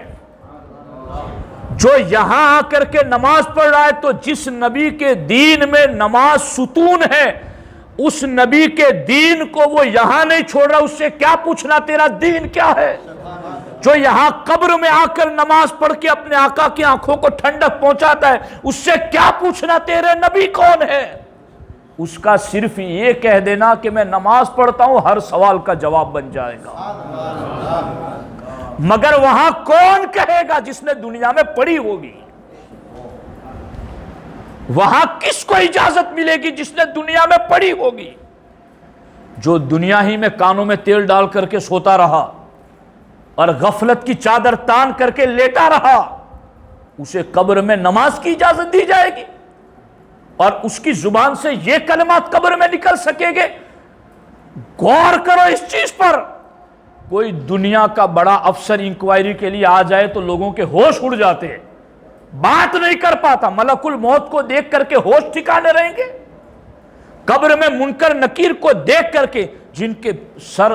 جو یہاں آ کر کے نماز پڑھ رہا ہے تو جس نبی کے دین میں نماز ستون ہے, اس نبی کے دین کو وہ یہاں نہیں چھوڑ رہا, اس سے کیا پوچھنا تیرا دین کیا ہے. جو یہاں قبر میں آ کر نماز پڑھ کے اپنے آقا کی آنکھوں کو ٹھنڈک پہنچاتا ہے, اس سے کیا پوچھنا تیرے نبی کون ہے. اس کا صرف یہ کہہ دینا کہ میں نماز پڑھتا ہوں, ہر سوال کا جواب بن جائے گا. مگر وہاں کون کہے گا جس نے دنیا میں پڑھی ہوگی, وہاں کس کو اجازت ملے گی جس نے دنیا میں پڑھی ہوگی. جو دنیا ہی میں کانوں میں تیل ڈال کر کے سوتا رہا اور غفلت کی چادر تان کر کے لیٹا رہا, اسے قبر میں نماز کی اجازت دی جائے گی اور اس کی زبان سے یہ کلمات قبر میں نکل سکیں گے. غور کرو اس چیز پر. کوئی دنیا کا بڑا افسر انکوائری کے لیے آ جائے تو لوگوں کے ہوش اڑ جاتے ہیں. بات نہیں کر پاتا، ملک الموت کو دیکھ کر کے ہوش ٹھکانے رہیں گے؟ قبر میں منکر نکیر کو دیکھ کر کے جن کے سر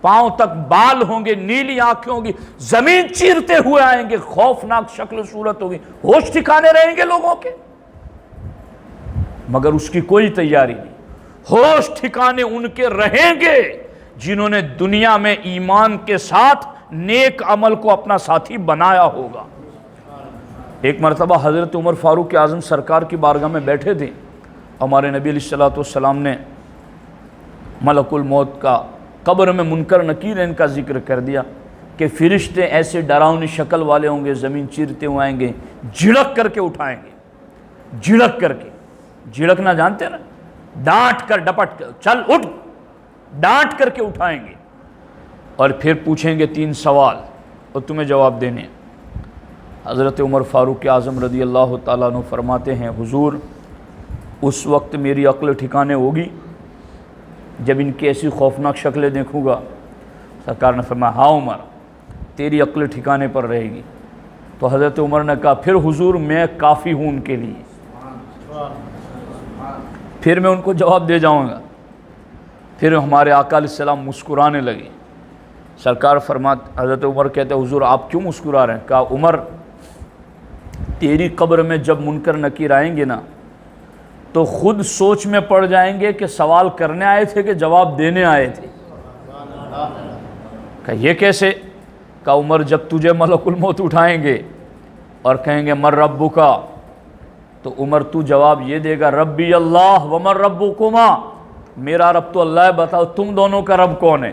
پاؤں تک بال ہوں گے، نیلی آنکھیں ہوں گی، زمین چیرتے ہوئے آئیں گے، خوفناک شکل و صورت ہوگی، ہوش ٹھکانے رہیں گے لوگوں کے؟ مگر اس کی کوئی تیاری نہیں۔ ہوش ٹھکانے ان کے رہیں گے جنہوں نے دنیا میں ایمان کے ساتھ نیک عمل کو اپنا ساتھی بنایا ہوگا۔ ایک مرتبہ حضرت عمر فاروق اعظم سرکار کی بارگاہ میں بیٹھے تھے، ہمارے نبی علیہ السلام نے ملک الموت کا، قبر میں منکر نکیر ان کا ذکر کر دیا کہ فرشتے ایسے ڈراؤنی شکل والے ہوں گے، زمین چیرتے ہوئے آئیں گے، جھڑک کر کے اٹھائیں گے، جھڑک کر کے، جھڑکنا جانتے ہیں نا، ڈانٹ کر، ڈپٹ کر، چل اٹھ، ڈانٹ کر کے اٹھائیں گے، اور پھر پوچھیں گے 3 سوال اور تمہیں جواب دینے ہیں۔ حضرت عمر فاروق اعظم رضی اللہ تعالیٰ عنہ فرماتے ہیں، حضور اس وقت میری عقل ٹھکانے ہوگی جب ان کی ایسی خوفناک شکلیں دیکھوں گا؟ سرکار نے فرمایا ہاں عمر، تیری عقل ٹھکانے پر رہے گی۔ تو حضرت عمر نے کہا پھر حضور میں کافی ہوں ان کے لیے، پھر میں ان کو جواب دے جاؤں گا۔ پھر ہمارے آقا علیہ السلام مسکرانے لگے۔ سرکار حضرت عمر کہتے ہیں حضور آپ کیوں مسکرا رہے ہیں؟ کہا عمر تیری قبر میں جب منکر نکیر آئیں گے نا تو خود سوچ میں پڑ جائیں گے کہ سوال کرنے آئے تھے کہ جواب دینے آئے تھے۔ کہا یہ کیسے؟ کہا عمر جب تجھے ملک الموت اٹھائیں گے اور کہیں گے من ربکا، تو عمر تو جواب یہ دے گا ربی اللہ ومن ربکما، میرا رب تو اللہ ہے، بتاؤ تم دونوں کا رب کون ہے؟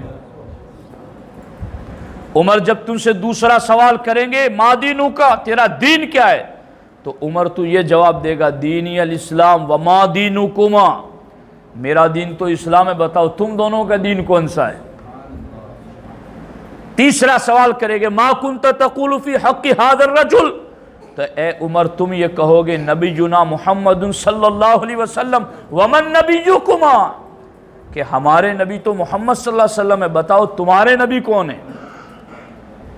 عمر جب تم سے دوسرا سوال کریں گے ما دینک، تیرا دین کیا ہے؟ تو عمر تو یہ جواب دے گا دینی الاسلام وما دینکما، میرا دین تو اسلام ہے، بتاؤ تم دونوں کا دین کون سا ہے؟ تیسرا سوال کرے گے ما کنت تقول فی حق ھذا الرجل، تو اے عمر تم یہ کہو گے نبینا محمد صلی اللہ علیہ وسلم ومن نبیکما، کہ ہمارے نبی تو محمد صلی اللہ علیہ وسلم ہے، بتاؤ تمہارے نبی کون ہے؟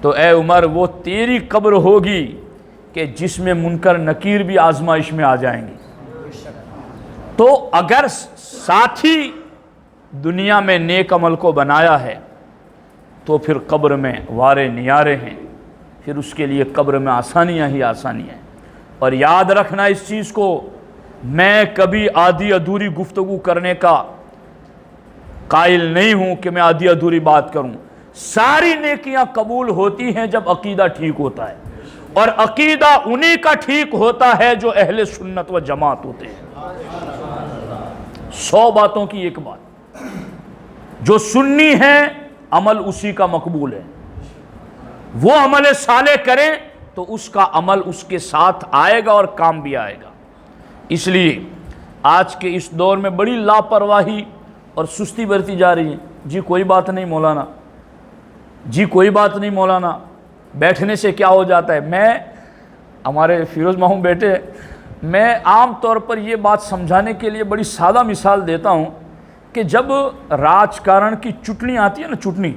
تو اے عمر وہ تیری قبر ہوگی کہ جس میں منکر نکیر بھی آزمائش میں آ جائیں گے۔ تو اگر ساتھی دنیا میں نیک عمل کو بنایا ہے تو پھر قبر میں وارے نیارے ہیں، پھر اس کے لیے قبر میں آسانیاں ہی آسانیاں ہیں۔ اور یاد رکھنا اس چیز کو، میں کبھی آدھی ادھوری گفتگو کرنے کا قائل نہیں ہوں کہ میں آدھی ادھوری بات کروں۔ ساری نیکیاں قبول ہوتی ہیں جب عقیدہ ٹھیک ہوتا ہے، اور عقیدہ انہی کا ٹھیک ہوتا ہے جو اہل سنت و جماعت ہوتے ہیں۔ 100 باتوں کی ایک بات، جو سنی ہے عمل اسی کا مقبول ہے، وہ عمل صالح کریں تو اس کا عمل اس کے ساتھ آئے گا اور کام بھی آئے گا۔ اس لیے آج کے اس دور میں بڑی لاپرواہی اور سستی برتی جا رہی ہے۔ جی کوئی بات نہیں مولانا، جی کوئی بات نہیں مولانا، بیٹھنے سے کیا ہو جاتا ہے؟ ہمارے فیروز ماہوں بیٹے، میں عام طور پر یہ بات سمجھانے کے لیے بڑی سادہ مثال دیتا ہوں کہ جب راجکارن کی چٹنی آتی ہے نا، چٹنی،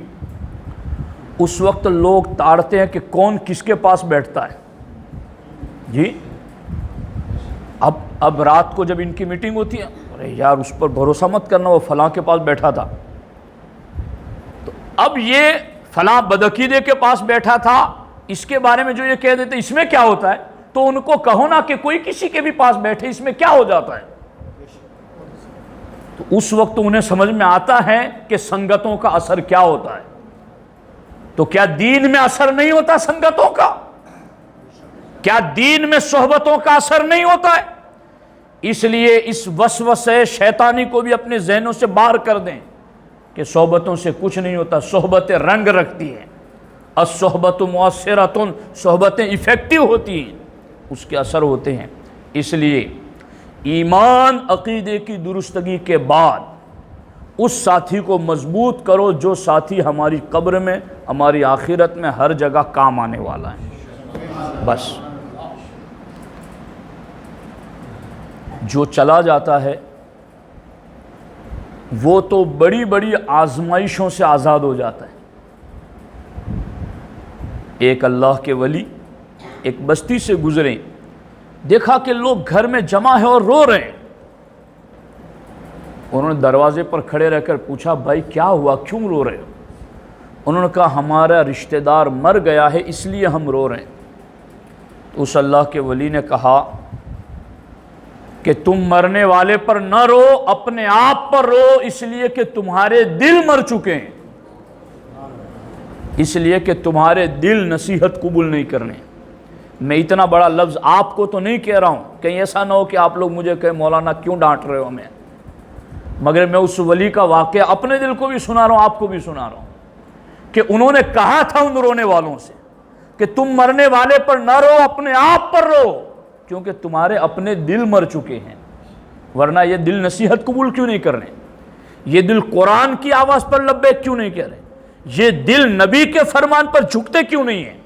اس وقت لوگ تاڑتے ہیں کہ کون کس کے پاس بیٹھتا ہے۔ جی اب رات کو جب ان کی میٹنگ ہوتی ہے، ارے یار اس پر بھروسہ مت کرنا، وہ فلاں کے پاس بیٹھا تھا، تو اب یہ فلاں بدعقیدے کے پاس بیٹھا تھا، اس کے بارے میں جو یہ کہہ دیتے اس میں کیا ہوتا ہے؟ تو ان کو کہو نا کہ کوئی کسی کے بھی پاس بیٹھے، اس میں کیا ہو جاتا ہے؟ تو اس وقت انہیں سمجھ میں آتا ہے کہ سنگتوں کا اثر کیا ہوتا ہے۔ تو کیا دین میں اثر نہیں ہوتا سنگتوں کا؟ کیا دین میں صحبتوں کا اثر نہیں ہوتا ہے؟ اس لیے اس وسوسے شیطانی کو بھی اپنے ذہنوں سے باہر کر دیں کہ صحبتوں سے کچھ نہیں ہوتا، صحبتیں رنگ رکھتی ہیں، الصحبت مؤثرۃ، صحبتیں ایفیکٹو ہوتی ہیں، اس کے اثر ہوتے ہیں۔ اس لیے ایمان عقیدے کی درستگی کے بعد اس ساتھی کو مضبوط کرو جو ساتھی ہماری قبر میں، ہماری آخرت میں ہر جگہ کام آنے والا ہے۔ بس جو چلا جاتا ہے وہ تو بڑی بڑی آزمائشوں سے آزاد ہو جاتا ہے۔ ایک اللہ کے ولی ایک بستی سے گزرے، دیکھا کہ لوگ گھر میں جمع ہیں اور رو رہے ہیں. انہوں نے دروازے پر کھڑے رہ کر پوچھا بھائی کیا ہوا, کیوں رو رہے ہو؟ انہوں نے کہا ہمارا رشتہ دار مر گیا ہے اس لیے ہم رو رہے ہیں. تو اس اللہ کے ولی نے کہا کہ تم مرنے والے پر نہ رو, اپنے آپ پر رو, اس لیے کہ تمہارے دل مر چکے ہیں, اس لیے کہ تمہارے دل نصیحت قبول نہیں کرنے. میں اتنا بڑا لفظ آپ کو تو نہیں کہہ رہا ہوں, کہیں ایسا نہ ہو کہ آپ لوگ مجھے کہیں مولانا کیوں ڈانٹ رہے ہو ہمیں, مگر میں اس ولی کا واقعہ اپنے دل کو بھی سنا رہا ہوں, آپ کو بھی سنا رہا ہوں کہ انہوں نے کہا تھا ان رونے والوں سے کہ تم مرنے والے پر نہ رو, اپنے آپ پر رو, کیونکہ تمہارے اپنے دل مر چکے ہیں. ورنہ یہ دل نصیحت قبول کیوں نہیں کر رہے, یہ دل قرآن کی آواز پر لبیک کیوں نہیں کہہ رہے, یہ دل نبی کے فرمان پر جھکتے کیوں نہیں ہیں؟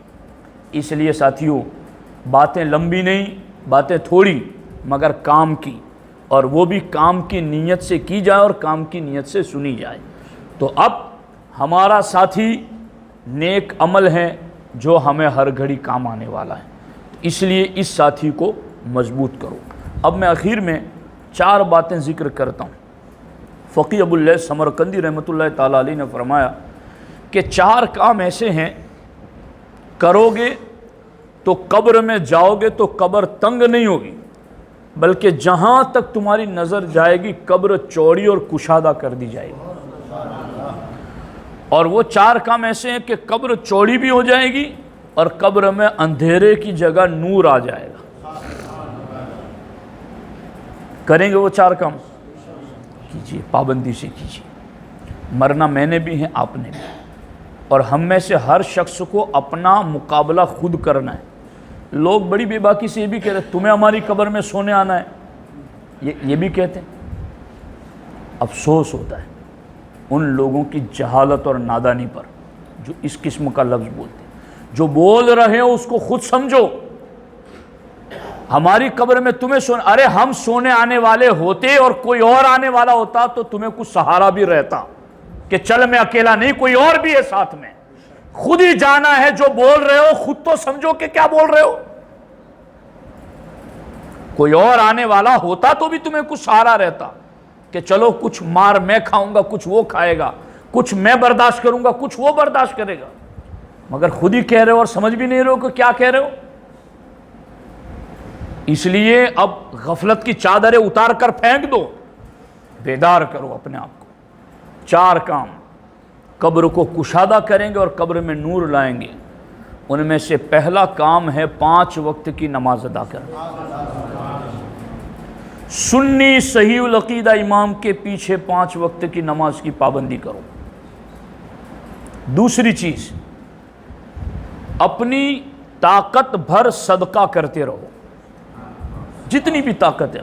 اس لیے ساتھیوں باتیں لمبی نہیں, باتیں تھوڑی مگر کام کی, اور وہ بھی کام کی نیت سے کی جائے اور کام کی نیت سے سنی جائے. تو اب ہمارا ساتھی نیک عمل ہے جو ہمیں ہر گھڑی کام آنے والا ہے, اس لیے اس ساتھی کو مضبوط کرو. اب میں آخر میں 4 باتیں ذکر کرتا ہوں. فقی ابو اللیث سمرقندی رحمۃ اللہ تعالیٰ علیہ نے فرمایا کہ 4 کام ایسے ہیں کرو گے تو قبر میں جاؤ گے تو قبر تنگ نہیں ہوگی, بلکہ جہاں تک تمہاری نظر جائے گی قبر چوڑی اور کشادہ کر دی جائے گی. اور وہ 4 کام ایسے ہیں کہ قبر چوڑی بھی ہو جائے گی اور قبر میں اندھیرے کی جگہ نور آ جائے گا. کریں گے وہ 4 کام؟ کیجیے, پابندی سے کیجیے. مرنا میں نے بھی ہے, آپ نے بھی, اور ہم میں سے ہر شخص کو اپنا مقابلہ خود کرنا ہے. لوگ بڑی بے باکی سے یہ بھی کہہ رہے تمہیں ہماری قبر میں سونے آنا ہے, یہ بھی کہتے ہیں. افسوس ہوتا ہے ان لوگوں کی جہالت اور نادانی پر جو اس قسم کا لفظ بولتے ہیں. جو بول رہے ہو اس کو خود سمجھو. ہماری قبر میں تمہیں سونے, ارے ہم سونے آنے والے ہوتے اور کوئی اور آنے والا ہوتا تو تمہیں کچھ سہارا بھی رہتا کہ چل میں اکیلا نہیں, کوئی اور بھی ہے ساتھ میں. خود ہی جانا ہے جو بول رہے ہو, خود تو سمجھو کہ کیا بول رہے ہو. کوئی اور آنے والا ہوتا تو بھی تمہیں کچھ سہارا رہتا کہ چلو کچھ مار میں کھاؤں گا, کچھ وہ کھائے گا, کچھ میں برداشت کروں گا, کچھ وہ برداشت کرے گا. مگر خود ہی کہہ رہے ہو اور سمجھ بھی نہیں رہے ہو کہ کیا کہہ رہے ہو. اس لیے اب غفلت کی چادریں اتار کر پھینک دو, بیدار کرو اپنے آپ کو. 4 کام قبر کو کشادہ کریں گے اور قبر میں نور لائیں گے. ان میں سے پہلا کام ہے 5 وقت کی نماز ادا کرنا. سنی صحیح العقیدہ امام کے پیچھے 5 وقت کی نماز کی پابندی کرو. دوسری چیز, اپنی طاقت بھر صدقہ کرتے رہو. جتنی بھی طاقت ہے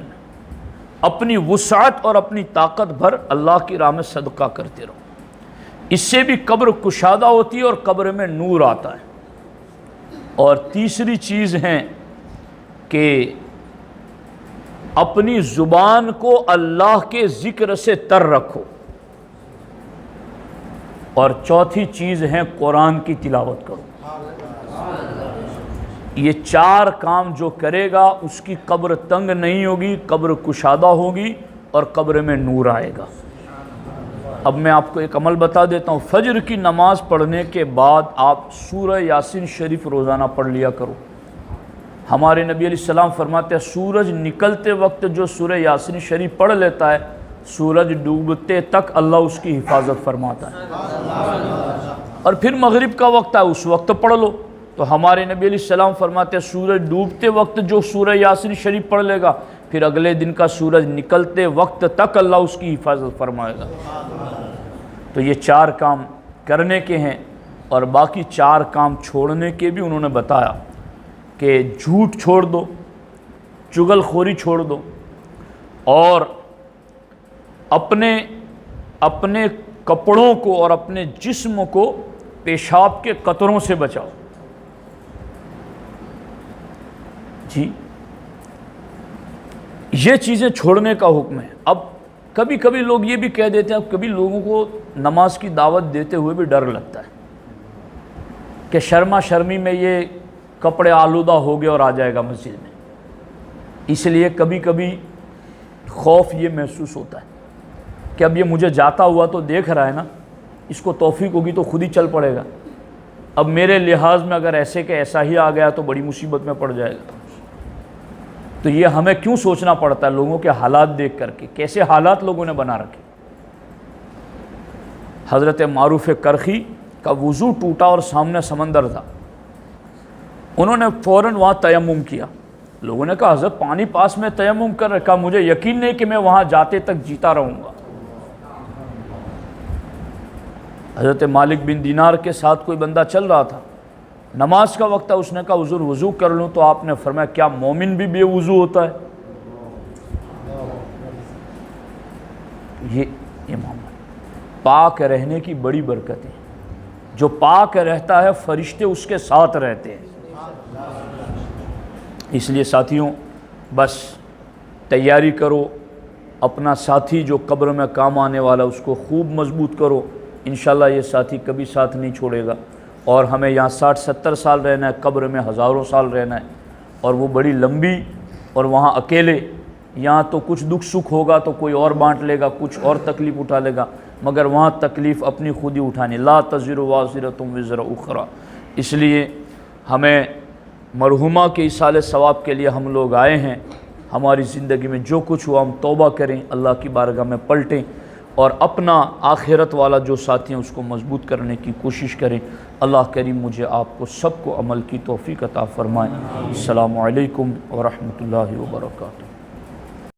اپنی وسعت اور اپنی طاقت بھر اللہ کی راہ میں صدقہ کرتے رہو. اس سے بھی قبر کشادہ ہوتی ہے اور قبر میں نور آتا ہے. اور تیسری چیز ہے کہ اپنی زبان کو اللہ کے ذکر سے تر رکھو. اور چوتھی چیز ہے قرآن کی تلاوت کرو. یہ 4 کام جو کرے گا اس کی قبر تنگ نہیں ہوگی, قبر کشادہ ہوگی اور قبر میں نور آئے گا. اب میں آپ کو ایک عمل بتا دیتا ہوں. فجر کی نماز پڑھنے کے بعد آپ سورہ یاسین شریف روزانہ پڑھ لیا کرو. ہمارے نبی علیہ السلام فرماتے ہیں سورج نکلتے وقت جو سورہ یاسین شریف پڑھ لیتا ہے سورج ڈوبتے تک اللہ اس کی حفاظت فرماتا ہے. اور پھر مغرب کا وقت ہے اس وقت پڑھ لو. تو ہمارے نبی علیہ السلام فرماتے ہیں سورج ڈوبتے وقت جو سورہ یاسین شریف پڑھ لے گا پھر اگلے دن کا سورج نکلتے وقت تک اللہ اس کی حفاظت فرمائے گا. تو یہ 4 کام کرنے کے ہیں. اور باقی 4 کام چھوڑنے کے بھی انہوں نے بتایا کہ جھوٹ چھوڑ دو, چغل خوری چھوڑ دو, اور اپنے کپڑوں کو اور اپنے جسم کو پیشاب کے قطروں سے بچاؤ. جی یہ چیزیں چھوڑنے کا حکم ہے. اب کبھی کبھی لوگ یہ بھی کہہ دیتے ہیں, کبھی لوگوں کو نماز کی دعوت دیتے ہوئے بھی ڈر لگتا ہے کہ شرما شرمی میں یہ کپڑے آلودہ ہو گئے اور آ جائے گا مسجد میں. اس لیے کبھی کبھی خوف یہ محسوس ہوتا ہے کہ اب یہ مجھے جاتا ہوا تو دیکھ رہا ہے نا، اس کو توفیق ہوگی تو خود ہی چل پڑے گا، اب میرے لحاظ میں اگر ایسے کہ ایسا ہی آ گیا تو بڑی مصیبت میں پڑ جائے گا۔ تو یہ ہمیں کیوں سوچنا پڑتا ہے لوگوں کے حالات دیکھ کر کے، کیسے حالات لوگوں نے بنا رکھے۔ حضرت معروف کرخی کا وضو ٹوٹا اور سامنے سمندر تھا، انہوں نے فوراً وہاں تیمم کیا۔ لوگوں نے کہا حضرت پانی پاس میں تیمم کر رکھا، مجھے یقین نہیں کہ میں وہاں جاتے تک جیتا رہوں گا۔ حضرت مالک بن دینار کے ساتھ کوئی بندہ چل رہا تھا، نماز کا وقت تھا، اس نے کہا حضور وضو کر لوں، تو آپ نے فرمایا کیا مومن بھی بے وضو ہوتا ہے؟ یہ معاملہ پاک رہنے کی بڑی برکت ہے، جو پاک رہتا ہے فرشتے اس کے ساتھ رہتے ہیں۔ اس لیے ساتھیوں بس تیاری کرو، اپنا ساتھی جو قبر میں کام آنے والا اس کو خوب مضبوط کرو، انشاءاللہ یہ ساتھی کبھی ساتھ نہیں چھوڑے گا، اور ہمیں یہاں 60-70 سال رہنا ہے، قبر میں ہزاروں سال رہنا ہے، اور وہ بڑی لمبی، اور وہاں اکیلے، یہاں تو کچھ دکھ سکھ ہوگا تو کوئی اور بانٹ لے گا، کچھ اور تکلیف اٹھا لے گا، مگر وہاں تکلیف اپنی خود ہی اٹھانی، لا تزر وازرۃ وزر اخری۔ اس لیے ہمیں مرحومہ کے ایصال ثواب کے لیے ہم لوگ آئے ہیں، ہماری زندگی میں جو کچھ ہوا ہم توبہ کریں، اللہ کی بارگاہ میں پلٹیں، اور اپنا آخرت والا جو ساتھی ہیں اس کو مضبوط کرنے کی کوشش کریں۔ اللہ کریم مجھے آپ کو سب کو عمل کی توفیق عطا فرمائے۔ السلام علیکم ورحمۃ اللہ وبرکاتہ۔